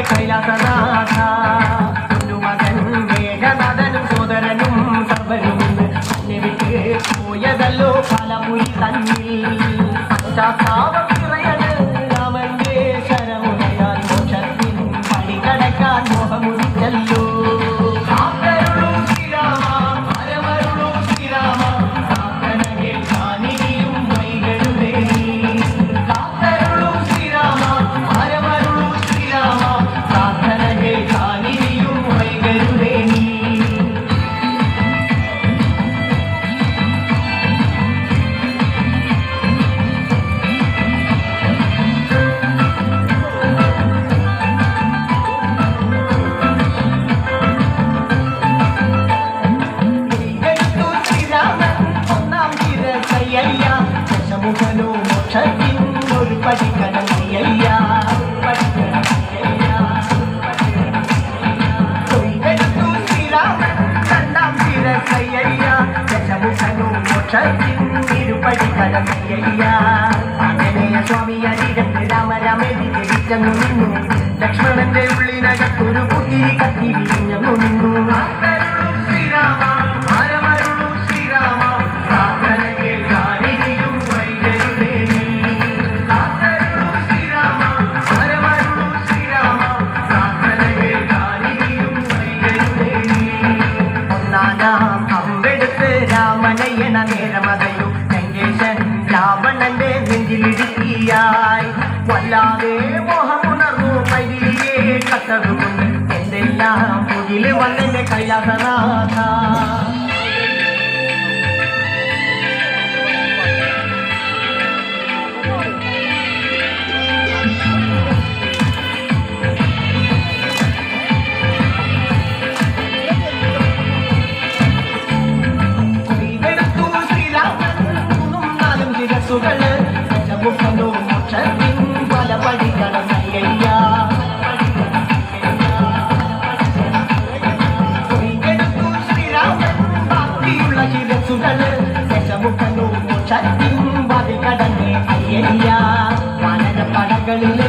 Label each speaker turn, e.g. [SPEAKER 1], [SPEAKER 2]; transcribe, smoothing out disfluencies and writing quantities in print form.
[SPEAKER 1] കൈലാസനാഥ മകൻ മേഘനാഥനും സോദരനും സർവരും വിട്ട് പോയതല്ലോ പലമുയി തന്നിൽ രാമന്റെ ശരമുടയാൽ മോക്ഷത്തിൻ പടി കടക്കാൻ മോഹമുടിച്ചല്ലോ ഒരു പഠിക്കണമയ്യ ശ്രീരാമൻ രണ്ടാം ശിരസയ്യ ദശമുഖനു മോക്ഷത്തിൻ ഇരുപടിക്കണമയ്യ ആഞ്ജനേയ സ്വാമി അരികത്ത് രാമരാമേതി ജനിച്ചങ്ങു നിന്നു ലക്ഷ്മണന്റെ ഉള്ളിനകത്തൊരു പുതിരി കത്തി വിരിഞ്ഞു നിന്നു ശ്രീരാമ രാമനയന നേരമതയോ ലങ്കേശൻ രാവണന്റെ നെഞ്ചിലിടുക്കിയായി വല്ലാതെ മോഹമുണർന്നു പൈരിയെ കത്തതുകൊണ്ട് എന്തെല്ലാം മുകില് വന്നെന്റെ കൈലാസനാഥ മോക്ഷത്തിൻ പല പഠിക്കണമയ്യ ശ്രീരാമൻ ബാക്കിയുള്ള ശിരസുകള് ദശമുഖനു മോക്ഷത്തിൻ പതി കടന്നേ അയ്യ വാനര പടകളിൽ